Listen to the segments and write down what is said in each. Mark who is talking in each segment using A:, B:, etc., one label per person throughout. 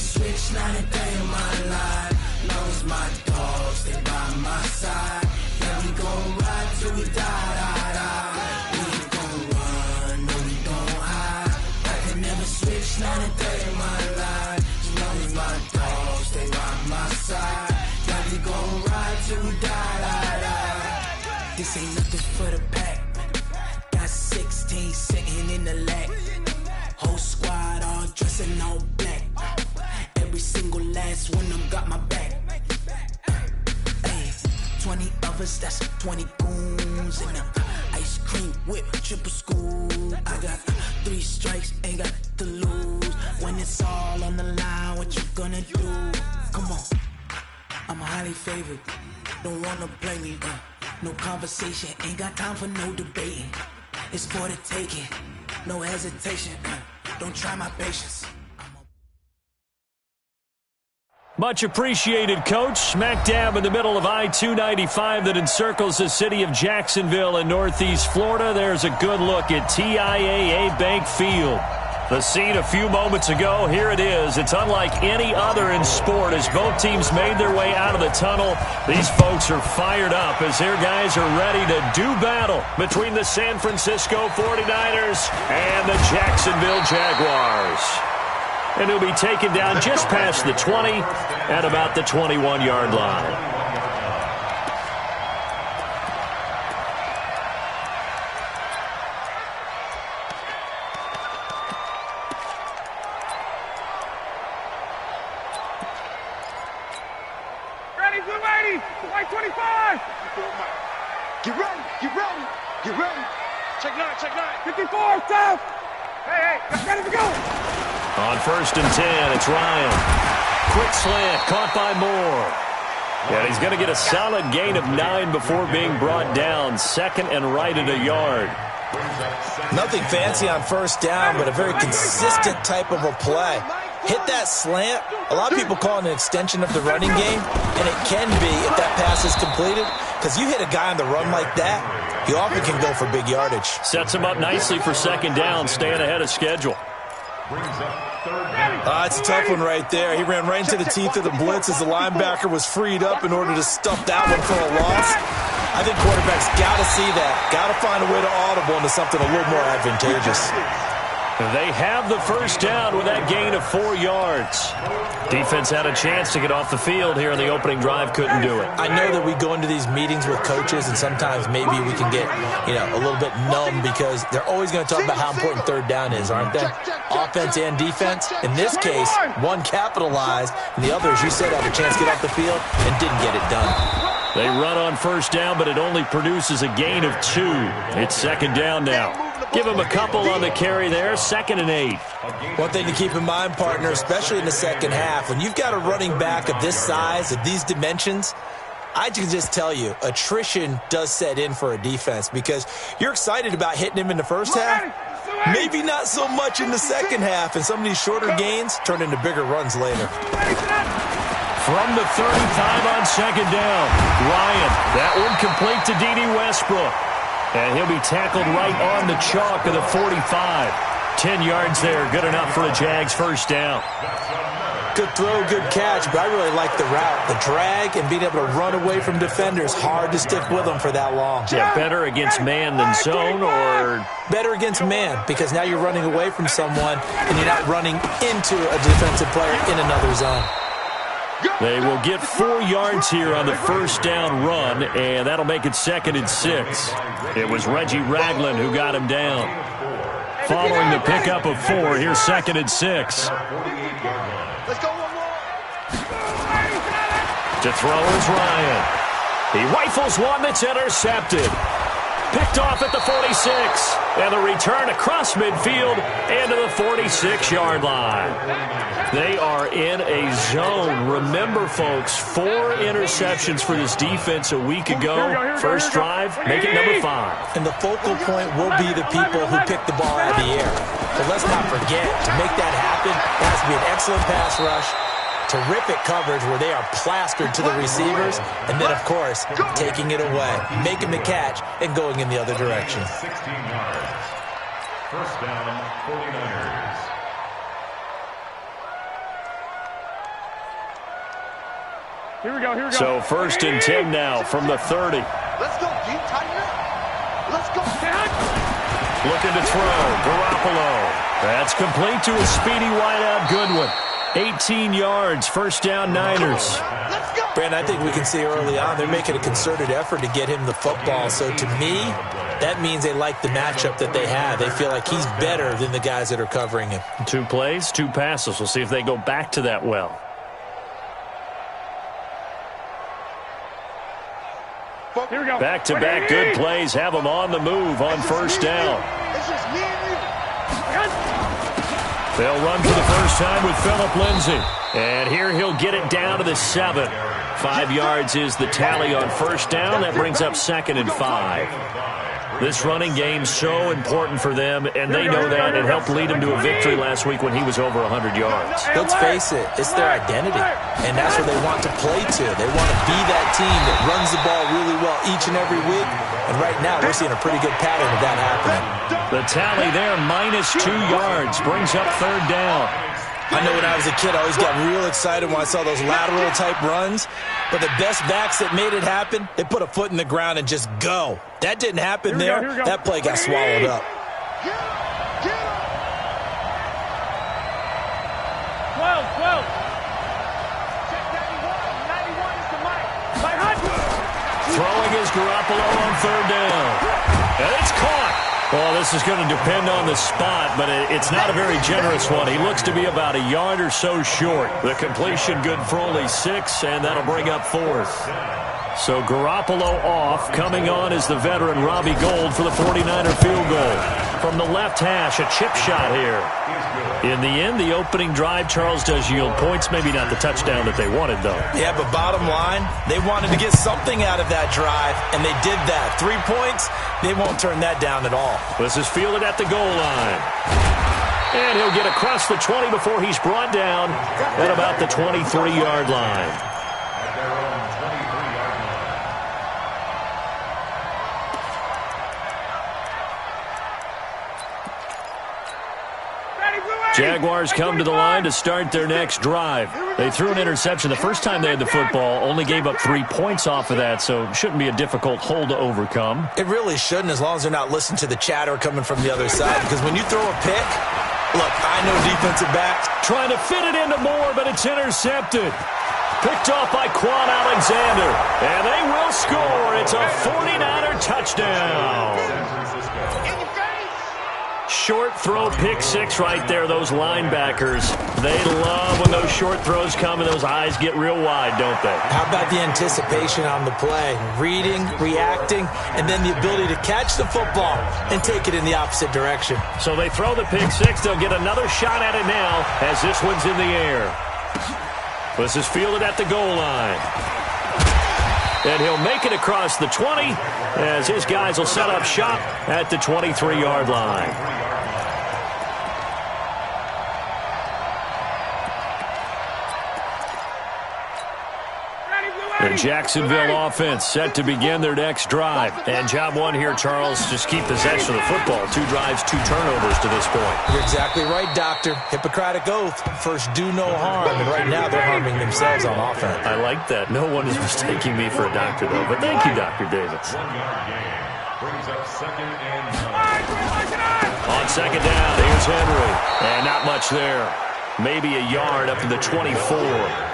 A: switch, not a day in my life. Long as my dogs, stay by my side. Yeah, we gon' ride till we die, die, die. We ain't gon' run, no, we gon' hide. I can never switch, not a day in my life. As long as my dogs, stay by my side. Yeah, we gon' ride till we die, die, die. This ain't nothing for the pack. Got 16 sitting in the lag. Whole squad all dressing all black. Every single last one of them got my back. Hey, 20 of us, that's 20 goons. And the ice cream whip, triple scoop. I got 3 strikes, ain't got to lose. When it's all on the line, what you gonna do? Come on, I'm highly favored. Don't wanna play me, no conversation. Ain't got time for no debating. It's for the taking, no hesitation. Don't try my patience.
B: Much appreciated, Coach. Smack dab in the middle of I-295 that encircles the city of Jacksonville in Northeast Florida. There's a good look at TIAA Bank Field. The scene a few moments ago, here it is. It's unlike any other in sport as both teams made their way out of the tunnel. These folks are fired up as their guys are ready to do battle between the San Francisco 49ers and the Jacksonville Jaguars. And he'll be taken down just past the 20 at about the 21-yard line.
C: White 25! Get ready, get ready, get ready. Check 9. 54, down! Hey, ready to go!
B: On 1st and 10, it's Ryan. Quick slant, caught by Moore. And he's going to get a solid gain of 9 before being brought down. 2nd and right at a yard.
D: Nothing fancy on 1st down, but a very consistent type of a play. Hit that slant. A lot of people call it an extension of the running game, and it can be if that pass is completed, because you hit a guy on the run like that, he often can go for big yardage.
B: Sets him up nicely for 2nd down, staying ahead of schedule.
D: It's a tough one right there. He ran right into the teeth of the blitz as the linebacker was freed up in order to stuff that one for a loss. I think quarterbacks got to see that, got to find a way to audible into something a little more advantageous.
B: They have the 1st down with that gain of 4 yards. Defense had a chance to get off the field here in the opening drive, couldn't do it.
D: I know that we go into these meetings with coaches, and sometimes maybe we can get, a little bit numb because they're always going to talk about how important 3rd down is, aren't they? Offense and defense. In this case, one capitalized, and the other, as you said, had a chance to get off the field and didn't get it done.
B: They run on 1st down, but it only produces a gain of 2. It's 2nd down now. Give him a couple on the carry there, 2nd and 8.
D: One thing to keep in mind, partner, especially in the second half, when you've got a running back of this size, of these dimensions, I can just tell you, attrition does set in for a defense because you're excited about hitting him in the 1st half. Maybe not so much in the 2nd half, and some of these shorter gains turn into bigger runs later.
B: From the 35 on 2nd down, Ryan, that one complete to D.D. Westbrook. And he'll be tackled right on the chalk of the 45. 10 yards there, good enough for the Jags' 1st down.
D: Good throw, good catch, but I really like the route. The drag and being able to run away from defenders, hard to stick with them for that long.
B: Yeah, better against man than zone, or?
D: Better against man, because now you're running away from someone and you're not running into a defensive player in another zone.
B: They will get 4 yards here on the 1st down run, and that'll make it 2nd and 6. It was Reggie Ragland who got him down. Following the pickup of 4, here's 2nd and 6. To throw is Ryan. He rifles one that's intercepted. Picked off at the 46. And the return across midfield and to the 46-yard line. They are in a zone. Remember, folks, 4 interceptions for this defense a week ago. 1st drive, make it number 5.
D: And the focal point will be the people who pick the ball out of the air. But let's not forget, to make that happen, it has to be an excellent pass rush, terrific coverage where they are plastered to the receivers, and then, of course, taking it away, making the catch, and going in the other direction.
C: 16 yards. 1st down, 49ers. Here we go.
B: So 1st and 10 now from the 30.
C: Let's go, G. Tighten up. Let's go.
B: Looking to throw. Garoppolo. That's complete to a speedy wideout Goodwin. 18 yards. First down, Niners.
D: Brandon, I think we can see early on they're making a concerted effort to get him the football. So to me, that means they like the matchup that they have. They feel like he's better than the guys that are covering him.
B: 2 plays, 2 passes. We'll see if they go back to that well.
C: Here we go.
B: Back-to-back good plays have them on the move on first down. They'll run for the first time with Phillip Lindsay. And here he'll get it down to the 7. 5 yards is the tally on first down. That brings up 2nd and 5. This running game so important for them, and they know that. It helped lead them to a victory last week when he was over 100 yards.
D: Let's face it, it's their identity, and that's what they want to play to. They want to be that team that runs the ball really well each and every week, and right now we're seeing a pretty good pattern of that happening.
B: The tally there, -2 yards, brings up 3rd down.
D: I know when I was a kid, I always got real excited when I saw those lateral-type runs. But the best backs that made it happen, they put a foot in the ground and just go. That didn't happen there. That play got swallowed up.
C: 12. Check 91 is the mic.
B: Throwing is Garoppolo on 3rd down. And it's caught. Well, this is going to depend on the spot, but it's not a very generous one. He looks to be about a yard or so short. The completion good for only 6, and that'll bring up 4th. So Garoppolo off. Coming on is the veteran Robbie Gould for the 49er field goal. From the left hash, a chip shot here. In the end, the opening drive, Charles, does yield points. Maybe not the touchdown that they wanted, though.
D: Yeah, but bottom line, they wanted to get something out of that drive, and they did that. 3 points, they won't turn that down at all.
B: This is fielded at the goal line. And he'll get across the 20 before he's brought down at about the 23-yard line. Jaguars come to the line to start their next drive. They threw an interception the first time they had the football, only gave up 3 points off of that, so it shouldn't be a difficult hole to overcome.
D: It really shouldn't, as long as they're not listening to the chatter coming from the other side, because when you throw a pick, look, I know defensive backs.
B: Trying to fit it into Moore, but it's intercepted. Picked off by Quan Alexander, and they will score. It's a 49er touchdown. Short throw, pick 6 right there, those linebackers. They love when those short throws come and those eyes get real wide, don't they?
D: How about the anticipation on the play? Reading, reacting, and then the ability to catch the football and take it in the opposite direction.
B: So they throw the pick 6. They'll get another shot at it now as this one's in the air. This is fielded at the goal line. And he'll make it across the 20 as his guys will set up shop at the 23-yard line. The Jacksonville offense set to begin their next drive. And job one here, Charles, just keep possession of the football. 2 drives, 2 turnovers to this point.
D: You're exactly right, Doctor. Hippocratic oath. First, do no harm. And right now, they're harming themselves on offense.
B: I like that. No one is mistaking me for a doctor, though. But thank you, Dr. Davis. On second down, here's Henry. And not much there. Maybe a yard up to the 24.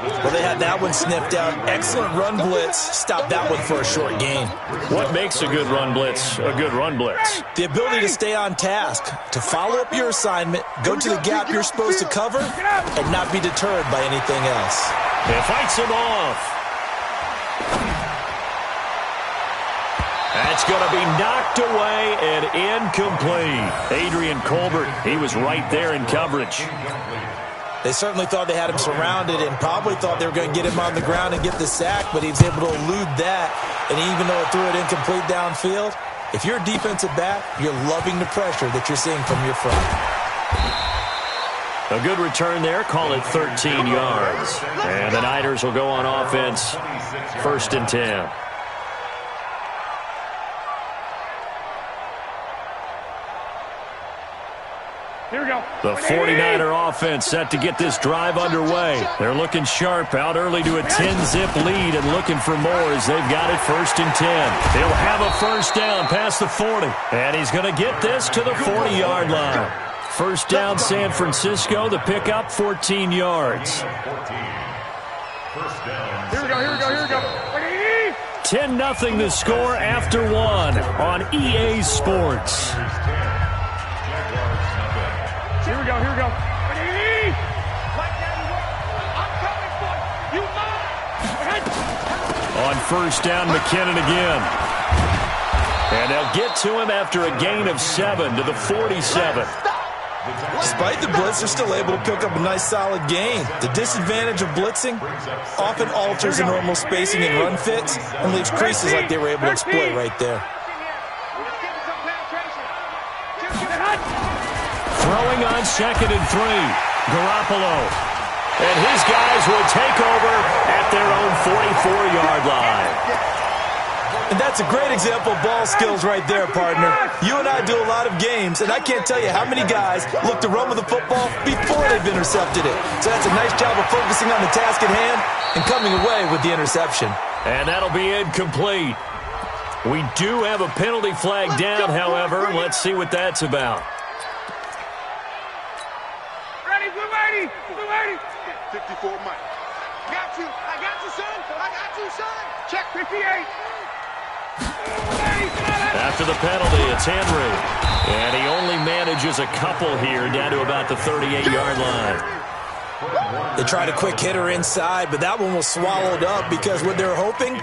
D: Well, they had that one sniffed out. Excellent run blitz. Stopped that one for a short gain.
B: What makes a good run blitz a good run blitz?
D: The ability to stay on task, to follow up your assignment, go to the gap you're supposed to cover, and not be deterred by anything else.
B: It fights him off. That's going to be knocked away and incomplete. Adrian Colbert, he was right there in coverage.
D: They certainly thought they had him surrounded and probably thought they were going to get him on the ground and get the sack, but he was able to elude that. And even though it threw it incomplete downfield, if you're a defensive back, you're loving the pressure that you're seeing from your front.
B: A good return there. Call it 13 yards. And the Niners will go on offense. 1st and 10.
C: Here we go.
B: The 49er offense set to get this drive underway. They're looking sharp, out early to a 10-zip lead and looking for more as they've got it 1st and 10. He'll have a first down past the 40, and he's going to get this to the 40-yard line. First down, San Francisco. The pickup, 14 yards.
C: Here we go.
B: 10-0 the score after one on EA Sports.
C: Here we go.
B: On first down, McKinnon again. And they'll get to him after a gain of 7 to the 47.
D: Despite the blitz, they're still able to pick up a nice, solid gain. The disadvantage of blitzing often alters the normal spacing and run fits and leaves creases like they were able to exploit right there.
B: Throwing on 2nd and 3. Garoppolo. And his guys will take over at their own 44-yard line.
D: And that's a great example of ball skills right there, partner. You and I do a lot of games, and I can't tell you how many guys look to run with the football before they've intercepted it. So that's a nice job of focusing on the task at hand and coming away with the interception.
B: And that'll be incomplete. We do have a penalty flag down, however. Let's see what that's about.
C: Ready, blue 80. 54, Mike. I got you, son. Check 58.
B: After the penalty, it's Henry. And he only manages a couple here down to about the 38-yard line.
D: They tried a quick hitter inside, but that one was swallowed up because what they're hoping,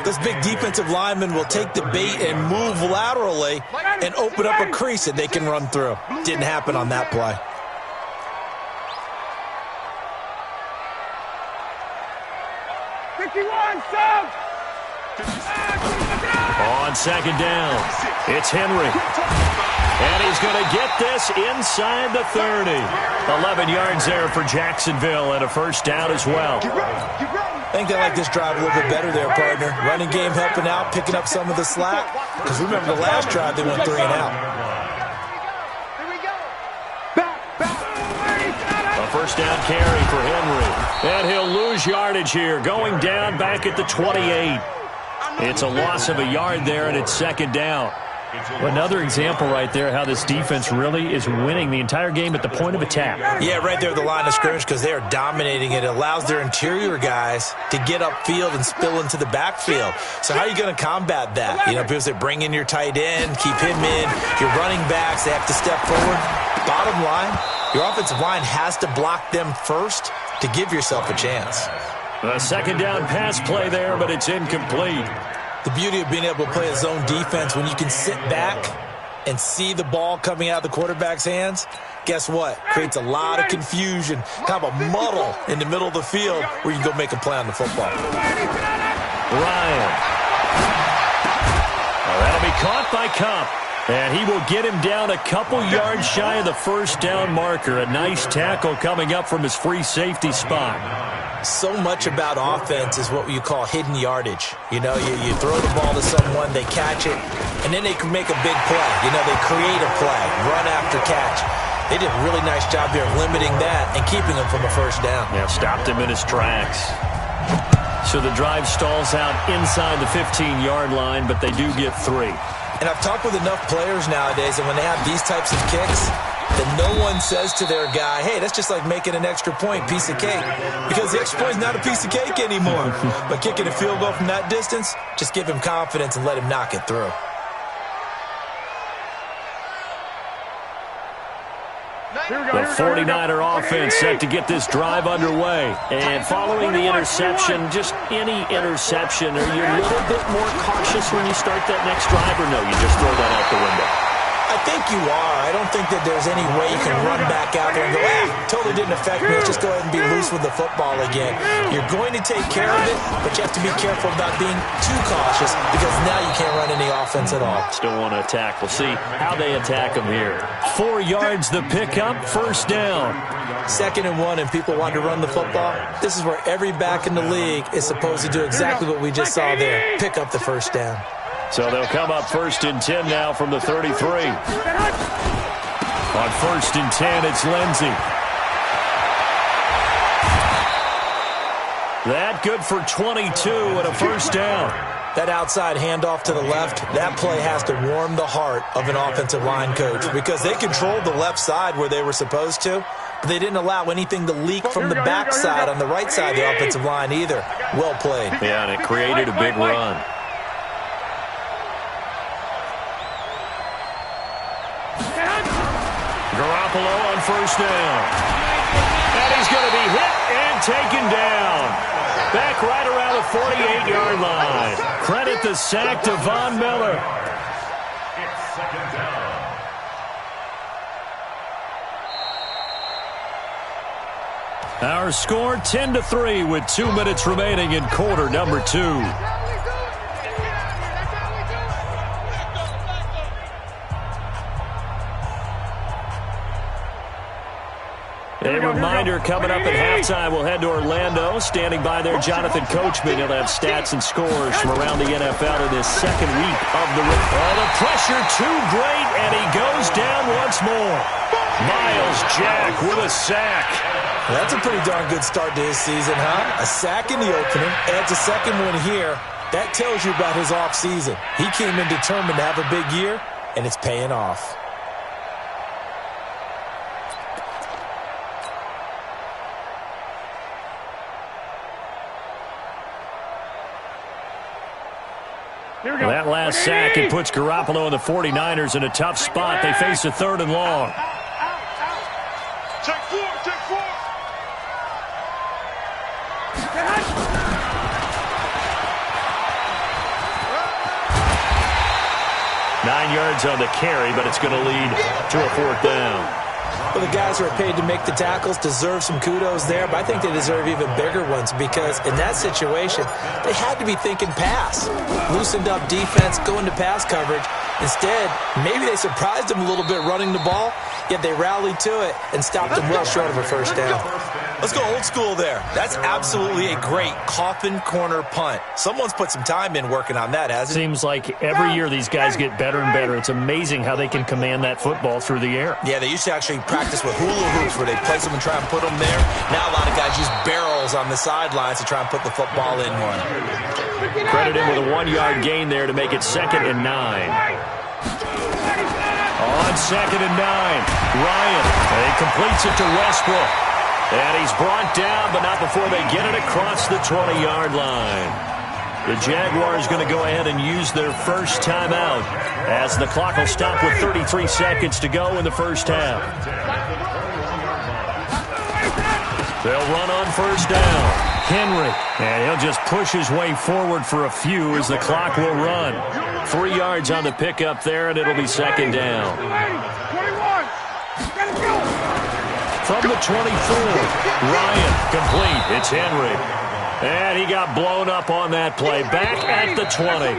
D: this big defensive lineman will take the bait and move laterally and open up a crease that they can run through. Didn't happen on that play.
B: On 2nd down, it's Henry. And he's going to get this inside the 30. 11 yards there for Jacksonville and a first down as well.
D: I think they like this drive a little bit better there, partner. Running game helping out, picking up some of the slack. Because remember the last drive, they went 3 and out.
B: A first down carry for Henry. And he'll lose yardage here, going down back at the 28. It's a loss of a yard there, and it's 2nd down. Another example right there how this defense really is winning the entire game at the point of attack.
D: Yeah, right there at the line of scrimmage because they are dominating it. It allows their interior guys to get upfield and spill into the backfield. So how are you going to combat that? You know, because they bring in your tight end, keep him in. Your running backs, they have to step forward. Bottom line, your offensive line has to block them first to give yourself a chance.
B: A 2nd down pass play there, but it's incomplete.
D: The beauty of being able to play a zone defense when you can sit back and see the ball coming out of the quarterback's hands, guess what? Creates a lot of confusion, kind of a muddle in the middle of the field where you can go make a play on the football.
B: Ryan. Well, that'll be caught by Cup. And he will get him down a couple yards shy of the first down marker. A nice tackle coming up from his free safety spot.
D: So much about offense is what you call hidden yardage. You know, you throw the ball to someone, they catch it, and then they can make a big play. You know, they create a play, run after catch. They did a really nice job there of limiting that and keeping him from a first down.
B: Yeah, stopped him in his tracks. So the drive stalls out inside the 15-yard line, but they do get 3.
D: And I've talked with enough players nowadays, and when they have these types of kicks, that no one says to their guy, hey, that's just like making an extra point, piece of cake. Because the extra point is not a piece of cake anymore. But kicking a field goal from that distance, just give him confidence and let him knock it through.
B: The 49er offense set to get this drive underway. And following the interception, just any interception, are you a little bit more cautious when you start that next drive, or no, you just throw that out the window?
D: I think you are. I don't think that there's any way you can run back out there and go, totally didn't affect me. Let's just go ahead and be loose with the football again. You're going to take care of it, but you have to be careful about being too cautious because now you can't run any offense at all.
B: Still want to attack. We'll see how they attack them here. 4 yards the pickup, first down.
D: 2nd and 1, and people want to run the football. This is where every back in the league is supposed to do exactly what we just saw there. Pick up the first down.
B: So they'll come up 1st and 10 now from the 33. On 1st and 10, it's Lindsey. That good for 22 and a first down.
D: That outside handoff to the left, that play has to warm the heart of an offensive line coach because they controlled the left side where they were supposed to, but they didn't allow anything to leak from the backside on the right side of the offensive line either. Well played.
B: Yeah, and it created a big run. Garoppolo on first down. And he's going to be hit and taken down. Back right around the 48-yard line. Credit the sack to Von Miller.
C: It's second down.
B: Our score 10-3 with 2 minutes remaining in quarter number 2. A reminder coming up at halftime, we'll head to Orlando. Standing by there, Jonathan Coachman. He'll have stats and scores from around the NFL in this second week of the week. Oh, the pressure too great, and he goes down once more. Myles Jack with a sack.
D: That's a pretty darn good start to his season, huh? A sack in the opener, adds a second one here. That tells you about his offseason. He came in determined to have a big year, and it's paying off.
B: That last sack, it puts Garoppolo and the 49ers in a tough spot. They face a 3rd and long.
C: Check 4, check 4.
B: 9 yards on the carry, but it's going to lead to a 4th down.
D: Well, the guys who are paid to make the tackles deserve some kudos there, but I think they deserve even bigger ones because in that situation, they had to be thinking pass. Loosened up defense, going to pass coverage. Instead, maybe they surprised them a little bit running the ball, yet they rallied to it and stopped them well short of a first down. Let's go old school there. That's absolutely a great coffin corner punt. Someone's put some time in working on that, hasn't it?
B: Seems like every year these guys get better and better. It's amazing how they can command that football through the air.
D: Yeah, they used to actually practice with hula hoops where they place them and try and put them there. Now a lot of guys use barrels on the sidelines to try and put the football in one.
B: Credit him with a 1-yard gain there to make it 2nd and 9. On 2nd and 9, Ryan, he completes it to Westbrook. And he's brought down, but not before they get it across the 20-yard line. The Jaguars going to go ahead and use their first timeout as the clock will stop with 33 seconds to go in the first half. They'll run on first down. Henry, and he'll just push his way forward for a few as the clock will run. 3 yards on the pickup there, and it'll be 2nd down.
C: 21.
B: From the 24, Ryan, complete. It's Henry. And he got blown up on that play. Back at the 20.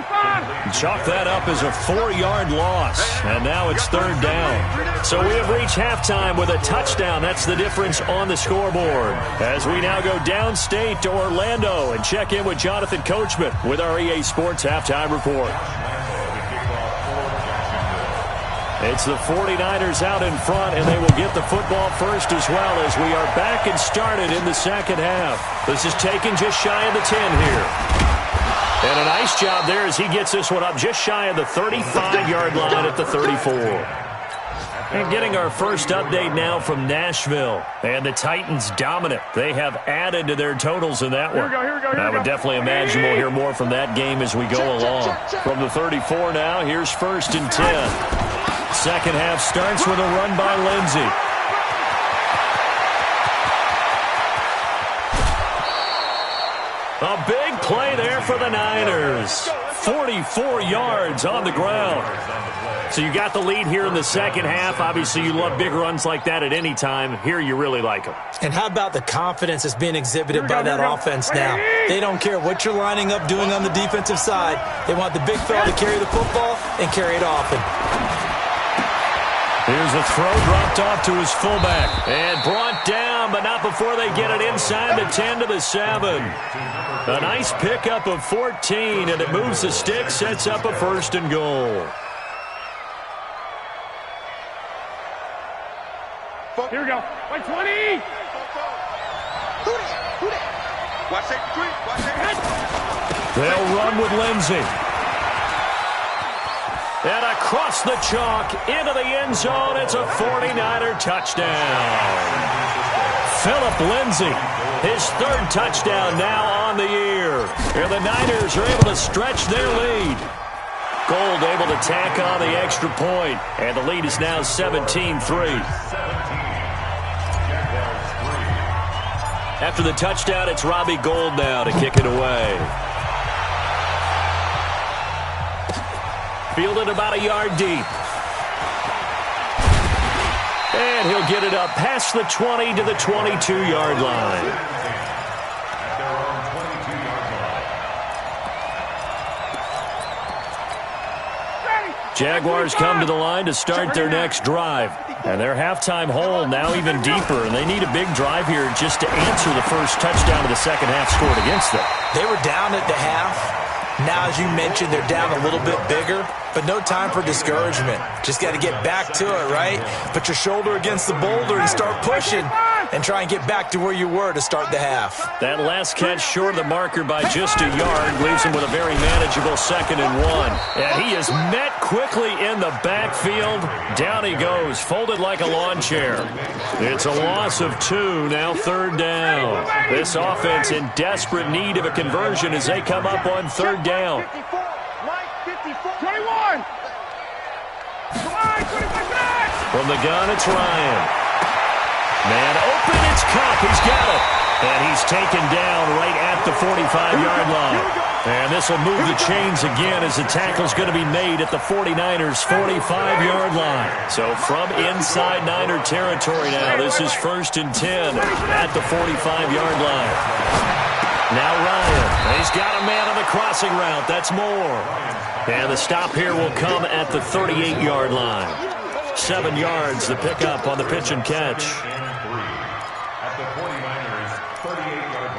B: Chalk that up as a 4-yard loss. And now it's 3rd down. So we have reached halftime with a touchdown. That's the difference on the scoreboard. As we now go downstate to Orlando and check in with Jonathan Coachman with our EA Sports Halftime Report. It's the 49ers out in front, and they will get the football first as well as we are back and started in the second half. This is taken just shy of the 10 here. And a nice job there as he gets this one up just shy of the 35-yard line at the 34. And getting our first update now from Nashville. And the Titans dominant. They have added to their totals in that one. I would definitely imagine we'll hear more from that game as we go along. From the 34 now, here's 1st and 10. Second half starts with a run by Lindsey. A big play there for the Niners. 44 yards on the ground. So you got the lead here in the second half. Obviously, you love big runs like that at any time. Here, you really like them. And how about the confidence that's being exhibited by that offense now? They don't care what you're lining up doing on the defensive side. They want the big fella to carry the football and carry it often. Here's a throw dropped off to his fullback. And brought down, but not before they get it inside the 10 to the 7. A nice pickup of 14, and it moves the stick, sets up a 1st and goal.
C: Here we go. By 20.
E: Watch that three. Watch that.
B: They'll run with Lindsey. And across the chalk into the end zone. It's a 49er touchdown. Philip Lindsey, his third touchdown now on the year. Here the Niners are able to stretch their lead. Gold able to tack on the extra point, and the lead is now 17-3. After the touchdown, it's Robbie Gould now to kick it away. Fielded about a yard deep. And he'll get it up past the 20 to the 22-yard line. Jaguars come to the line to start their next drive. And their halftime hole now even deeper, and they need a big drive here just to answer the first touchdown of the second half scored against them.
D: They were down at the half. Now, as you mentioned, they're down a little bit bigger, but no time for discouragement. Just got to get back to it, right? Put your shoulder against the boulder and start pushing and try and get back to where you were to start the half.
B: That last catch short of the marker by just a yard leaves him with a very manageable 2nd and 1. And he is met quickly in the backfield. Down he goes, folded like a lawn chair. It's a loss of 2, now 3rd down. This offense in desperate need of a conversion as they come up on 3rd down.
C: 21.
B: From the gun, it's Ryan. Man open, it's Cup. He's got it. And he's taken down right at the 45-yard line. And this will move the chains again as the tackle's going to be made at the 49ers' 45-yard line. So from inside Niner territory now, this is 1st and 10 at the 45-yard line. Now Ryan, he's got a man on the crossing route. That's Moore. And the stop here will come at the 38-yard line. 7 yards, the pickup on the pitch and catch.
F: At the 49ers' 38-yard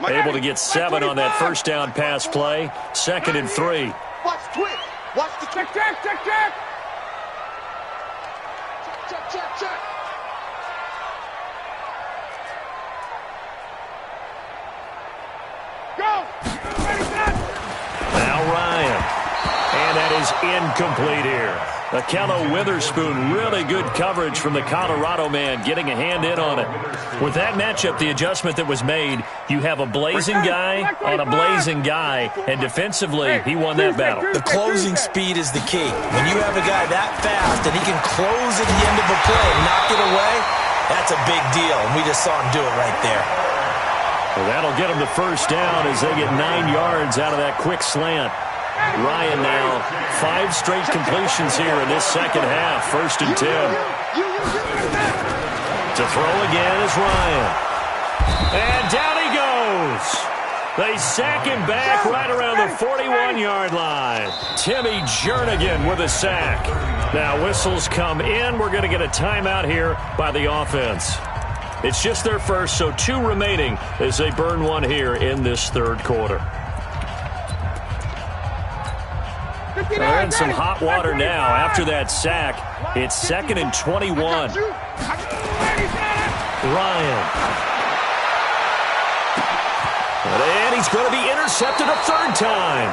F: line.
B: Able to get 7 on that first down pass play. 2nd and 3.
E: Watch twitch. Watch the
C: Check.
E: check.
C: Go. Ready, set.
B: Now Ryan. And that is incomplete here. Akello Witherspoon, really good coverage from the Colorado man, getting a hand in on it. With that matchup, the adjustment that was made, you have a blazing guy on a blazing guy, and defensively, he won that battle.
D: The closing speed is the key. When you have a guy that fast and he can close at the end of a play and knock it away, that's a big deal, and we just saw him do it right there.
B: Well, that'll get him the first down as they get 9 yards out of that quick slant. Ryan now, 5 straight completions here in this second half, 1st and 10. To throw again is Ryan. And down he goes. They sack him back right around the 41-yard line. Timmy Jernigan with a sack. Now whistles come in. We're going to get a timeout here by the offense. It's just their first, so 2 remaining as they burn 1 here in this 3rd quarter. They're in some hot water now after that sack. It's 2nd and 21. Ryan. And he's going to be intercepted a 3rd time.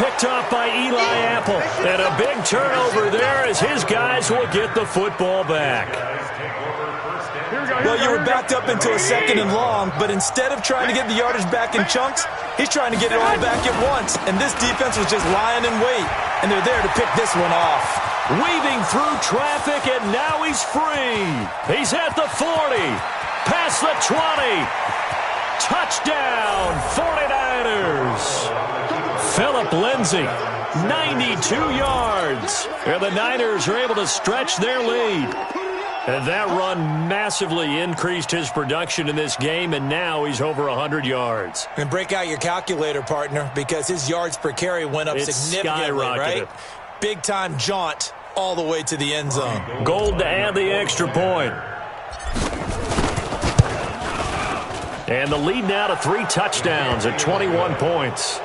B: Picked off by Eli Apple. And a big turnover there as his guys will get the football back.
D: Well, you were backed up into a 2nd and long, but instead of trying to get the yardage back in chunks, he's trying to get it all back at once. And this defense was just lying in wait, and they're there to pick this one off.
B: Weaving through traffic, and now he's free. He's at the 40, past the 20. Touchdown, 49ers. Philip Lindsey, 92 yards. And the Niners are able to stretch their lead. And that run massively increased his production in this game, and now he's over 100 yards.
D: And break out your calculator, partner, because his yards per carry went up significantly, right? Big-time jaunt all the way to the end zone.
B: Gold to add the extra point. And the lead now to 3 touchdowns at 21 points.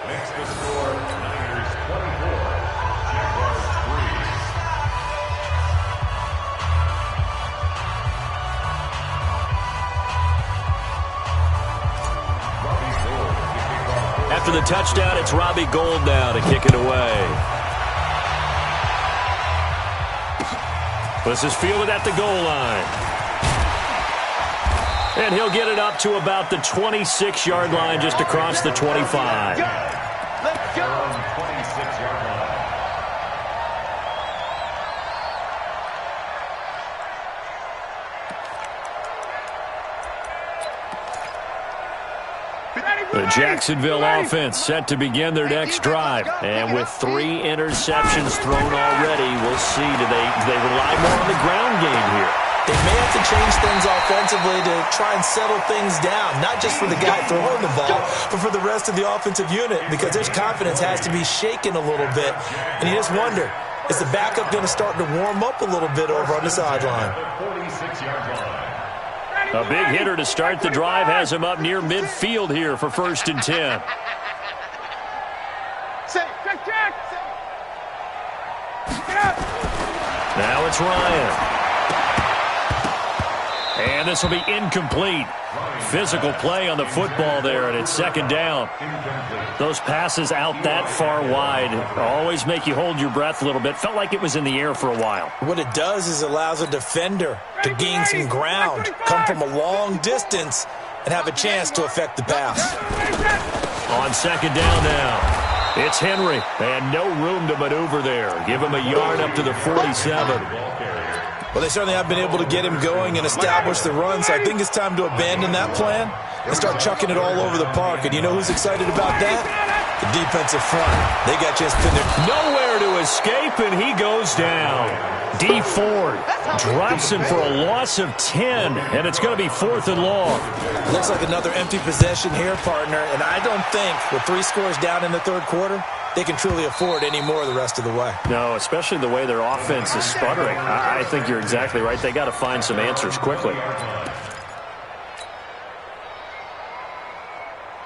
F: Next to score, Niners 24, Jaguars
B: the touchdown. It's Robbie Gould now to kick it away. This is fielded at the goal line. And he'll get it up to about the 26-yard line, just across the 25.
F: Let's go. 26-yard line.
B: The Jacksonville offense set to begin their next drive. And with 3 interceptions thrown already, we'll see. Do they rely more on the ground game here?
D: They may have to change things offensively to try and settle things down, not just for the guy throwing the ball, but for the rest of the offensive unit, because their confidence has to be shaken a little bit. And you just wonder, is the backup going to start to warm up a little bit over on the sideline?
F: 46-yard line.
B: A big hitter to start the drive has him up near midfield here for 1st and 10. Now it's Ryan. And this will be incomplete. Physical play on the football there, and it's 2nd down. Those passes out that far wide always make you hold your breath a little bit. Felt like it was in the air for a while.
D: What it does is allows a defender to gain some ground, come from a long distance, and have a chance to affect the pass.
B: On 2nd down now, it's Henry, and no room to maneuver there. Give him a yard up to the 47.
D: Well, they certainly have been able to get him going and establish the run, so I think it's time to abandon that plan and start chucking it all over the park. And you know who's excited about that? The defensive front. They got just pinned there.
B: Nowhere to escape, and he goes down. D. Ford drops him for a loss of 10, and it's going to be 4th and long.
D: Looks like another empty possession here, partner, and I don't think with 3 scores down in the 3rd quarter, they can truly afford any more the rest of the way.
B: No, especially the way their offense is sputtering. I think you're exactly right. They got to find some answers quickly.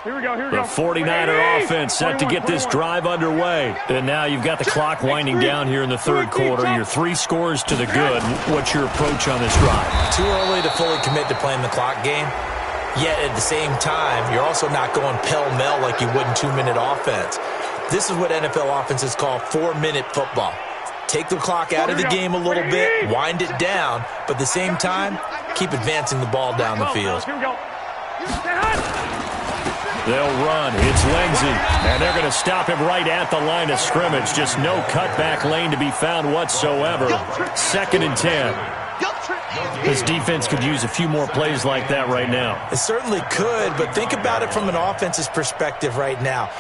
C: Here we go, here we
B: The
C: go.
B: 49er offense set to get this drive underway. And now you've got the clock winding down here in the 3rd quarter. You're 3 scores to the good. What's your approach on this drive?
D: Too early to fully commit to playing the clock game. Yet at the same time, you're also not going pell-mell like you would in 2-minute offense. This is what NFL offenses call 4-minute football. Take the clock out of the game a little bit, wind it down, but at the same time, keep advancing the ball down the field.
C: Here we go.
B: They'll run. It's Lengsy, and they're going to stop him right at the line of scrimmage. Just no cutback lane to be found whatsoever. 2nd and 10. This defense could use a few more plays like that right now.
D: It certainly could, but think about it from an offense's perspective right now.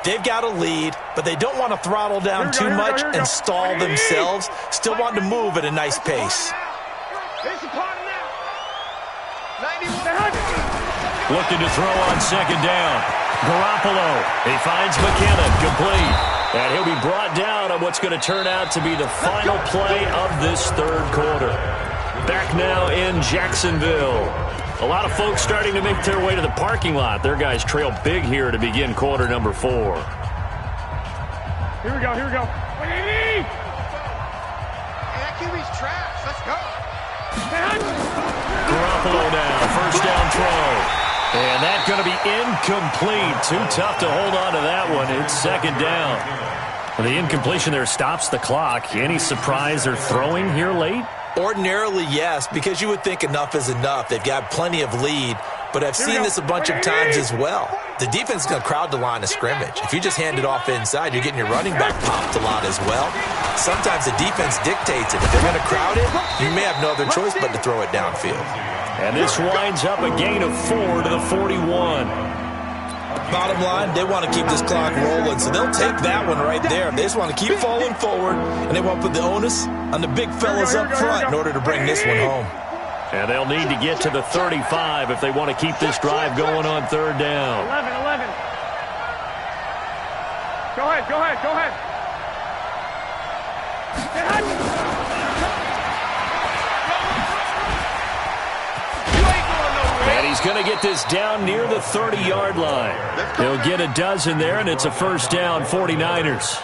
D: They've got a lead, but they don't want to throttle down too much and stall themselves. Still want to move at a nice pace.
B: Looking to throw on 2nd down. Garoppolo. He finds McKinnon. Complete. And he'll be brought down on what's going to turn out to be the final play of this 3rd quarter. Back now in Jacksonville. A lot of folks starting to make their way to the parking lot. Their guys trail big here to begin quarter number 4.
C: Here we go, here we go.
E: Hey, that QB's trash. Let's go.
B: Garoppolo now, 1st down throw. And that's going to be incomplete. Too tough to hold on to that one. It's 2nd down. The incompletion there stops the clock. Any surprise they're throwing here late?
D: Ordinarily, yes, because you would think enough is enough. They've got plenty of lead, but I've seen this a bunch of times as well. The defense is going to crowd the line of scrimmage. If you just hand it off inside, you're getting your running back popped a lot as well. Sometimes the defense dictates it. If they're going to crowd it, you may have no other choice but to throw it downfield.
B: And this winds up a gain of 4 to the 41.
D: Bottom line, they want to keep this clock rolling, so they'll take that one right there. They just want to keep falling forward, and they want to put the onus on the big fellas up front in order to bring this one home.
B: And they'll need to get to the 35 if they want to keep this drive going on 3rd down.
C: 11. Go ahead, go ahead, go ahead.
B: And he's going to get this down near the 30-yard line. He'll get a dozen there, and it's a 1st down, 49ers.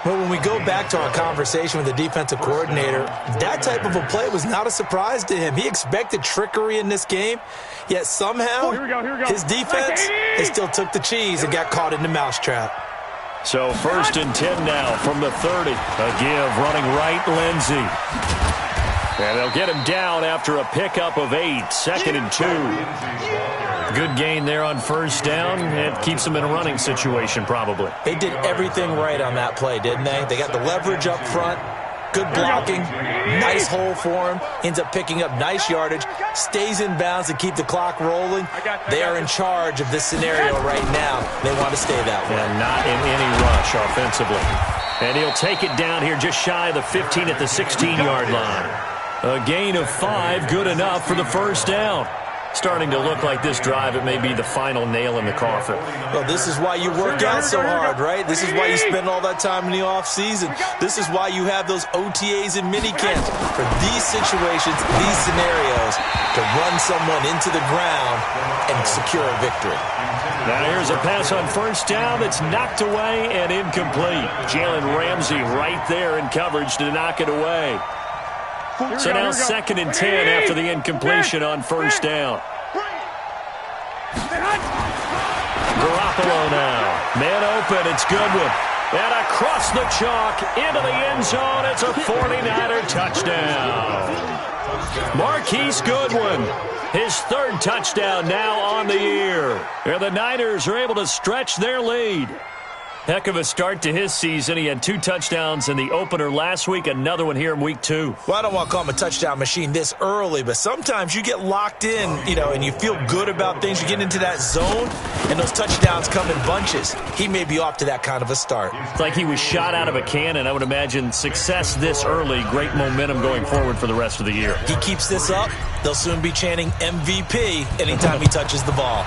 D: Well, when we go back to our conversation with the defensive coordinator, that type of a play was not a surprise to him. He expected trickery in this game, yet somehow his defense, they still took the cheese and got caught in the mousetrap.
B: So 1st and 10 now from the 30. A give running right, Lindsey. And they'll get him down after a pickup of 8. 2nd and 2. Good gain there on 1st down. It keeps them in a running situation probably.
D: They did everything right on that play, didn't they? They got the leverage up front, good blocking, nice hole for him, ends up picking up nice yardage, stays in bounds to keep the clock rolling. They are in charge of this scenario right now. They want to stay that way.
B: And not in any rush offensively. And he'll take it down here just shy of the 15 at the 16-yard line. A gain of 5, good enough for the 1st down. Starting to look like this drive, it may be the final nail in the coffin.
D: Well, this is why you work out so hard, right? This is why you spend all that time in the offseason. This is why you have those OTAs and minicamps for these situations, these scenarios, to run someone into the ground and secure a victory.
B: Now here's a pass on 1st down that's knocked away and incomplete. Jalen Ramsey right there in coverage to knock it away. So now 2nd and 10 after the incompletion on 1st down. Garoppolo now. Man open, it's Goodwin. And across the chalk into the end zone. It's a 49er touchdown. Marquise Goodwin, his 3rd touchdown now on the year. And the Niners are able to stretch their lead. Heck of a start to his season. He had 2 touchdowns in the opener last week, another one here in week 2.
D: Well, I don't want to call him a touchdown machine this early, but sometimes you get locked in, and you feel good about things. You get into that zone, and those touchdowns come in bunches. He may be off to that kind of a start.
B: It's like he was shot out of a cannon. I would imagine success this early, great momentum going forward for the rest of the year.
D: He keeps this up, they'll soon be chanting MVP anytime he touches the ball.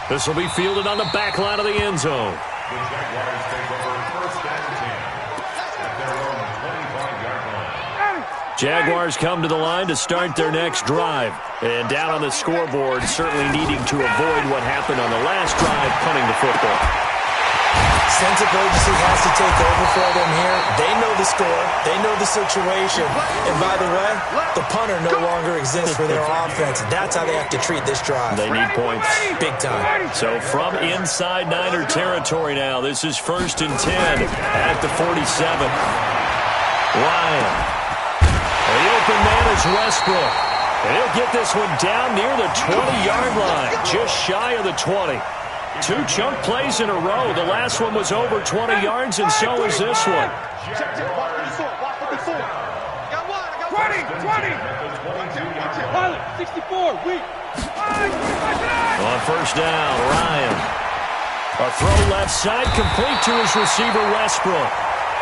B: This will be fielded on the back line of the end zone.
F: The Jaguars take over 1st and 10 at their own 25-yard line.
B: Jaguars come to the line to start their next drive. And down on the scoreboard, certainly needing to avoid what happened on the last drive, punting the football.
D: Sense of urgency has to take over for them here. They know the score. They know the situation. And by the way, the punter no longer exists for their offense. That's how they have to treat this drive.
B: They need points.
D: Big time.
B: So from inside Niner territory now, this is 1st and 10 at the 47. Ryan. The open man is Westbrook. And he'll get this one down near the 20-yard line, just shy of the 20. 2 chunk plays in a row. The last one was over 20 yards, and so is this one.
C: 20, 20. Pilot, 64, weak.
B: On 1st down, Ryan. A throw left side, complete to his receiver, Westbrook.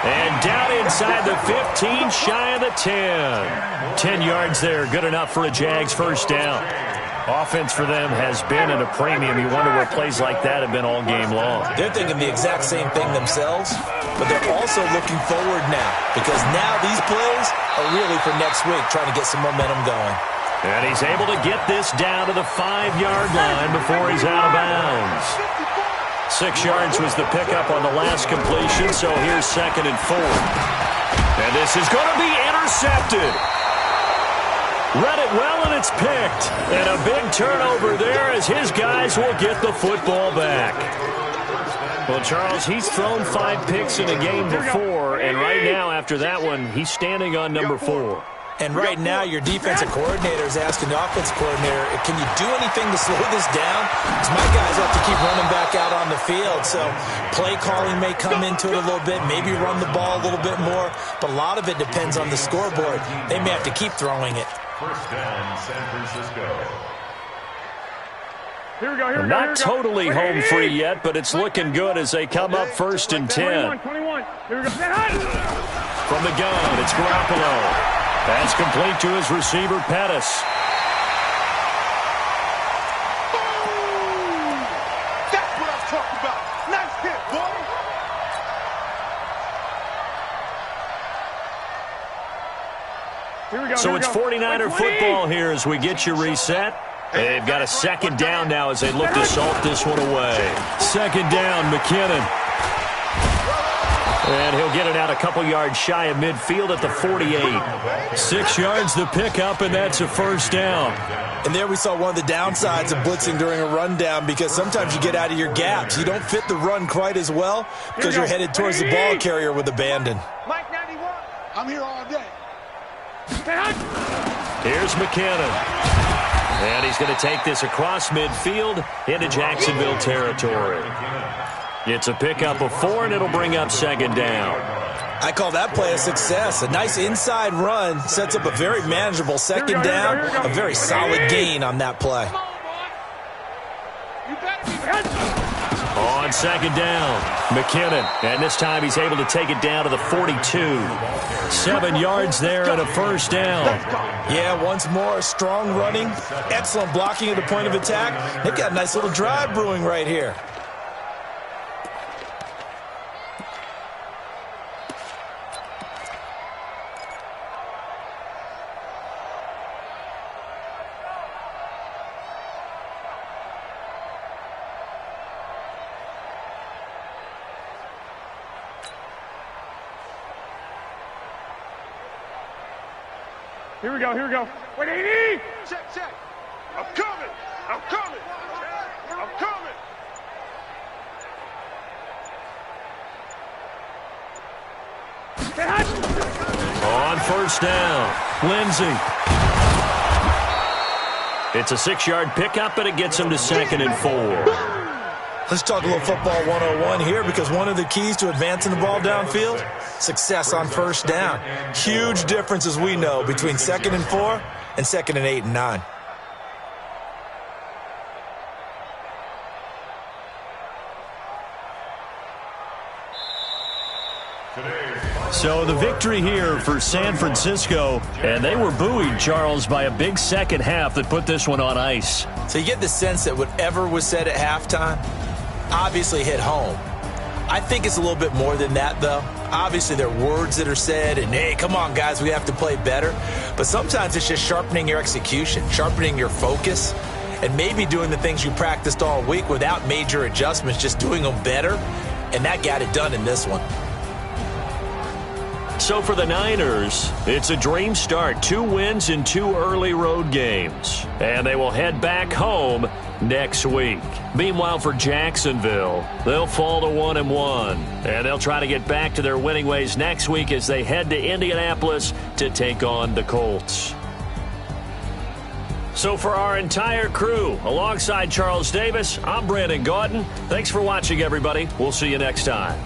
B: And down inside the 15, shy of the 10. 10 yards there, good enough for a Jags 1st down. Offense for them has been at a premium. You wonder where plays like that have been all game long.
D: They're thinking the exact same thing themselves, but they're also looking forward now because now these plays are really for next week, trying to get some momentum going.
B: And he's able to get this down to the 5-yard line before he's out of bounds. 6 yards was the pickup on the last completion, so here's 2nd and 4. And this is going to be intercepted. Read it well, and it's picked. And a big turnover there as his guys will get the football back. Well, Charles, he's thrown 5 picks in a game before, and right now after that one, he's standing on number 4.
D: And right now, your defensive coordinator is asking the offensive coordinator, can you do anything to slow this down? Because my guys have to keep running back out on the field. So play calling may come into it a little bit, maybe run the ball a little bit more. But a lot of it depends on the scoreboard. They may have to keep throwing it.
F: 1st down, San Francisco.
C: Here we go,
B: Not totally home free yet, but it's looking good as they come up 1st and 10.
C: 21. Here we go.
B: From the gun, it's Garoppolo. Pass complete to his receiver, Pettis.
E: That's what I'm talking about. Nice hit, boy.
B: So it's 49er football here as we get you reset. They've got a second down now as they look to salt this one away. Second down, McKinnon. And he'll get it out a couple yards shy of midfield at the 48. 6 yards the pickup, and that's a first down.
D: And there we saw one of the downsides of blitzing during a rundown, because sometimes you get out of your gaps. You don't fit the run quite as well because you're headed towards the ball carrier with abandon.
C: Mike 91.
E: I'm here all day.
B: Here's McKinnon. And he's going to take this across midfield into Jacksonville territory. It's a pickup of 4, and it'll bring up second down.
D: I call that play a success. A nice inside run sets up a very manageable second down, a very solid gain on that play.
B: On second down, McKinnon, and this time he's able to take it down to the 42. 7 yards there and a first down.
D: Yeah, once more, strong running, excellent blocking at the point of attack. They've got a nice little drive brewing right here.
C: Here we go, here we go. Wait, 80! Check, check. I'm coming! I'm coming! I'm coming!
B: On first down, Lindsey. It's a 6-yard pickup, and it gets him to 2nd and 4.
D: Let's talk a little football 101 here, because one of the keys to advancing the ball downfield, success on first down. Huge difference, as we know, between 2nd and 4 and 2nd and 8 and 9.
B: So the victory here for San Francisco, and they were buoyed, Charles, by a big second half that put this one on ice.
D: So you get the sense that whatever was said at halftime obviously hit home. I think it's a little bit more than that, though. Obviously, there are words that are said, and, hey, come on, guys, we have to play better. But sometimes it's just sharpening your execution, sharpening your focus, and maybe doing the things you practiced all week without major adjustments, just doing them better, and that got it done in this one.
B: So for the Niners, it's a dream start. 2 wins in 2 early road games. And they will head back home next week. Meanwhile, for Jacksonville, they'll fall to 1-1. And they'll try to get back to their winning ways next week as they head to Indianapolis to take on the Colts. So for our entire crew, alongside Charles Davis, I'm Brandon Gaudin. Thanks for watching, everybody. We'll see you next time.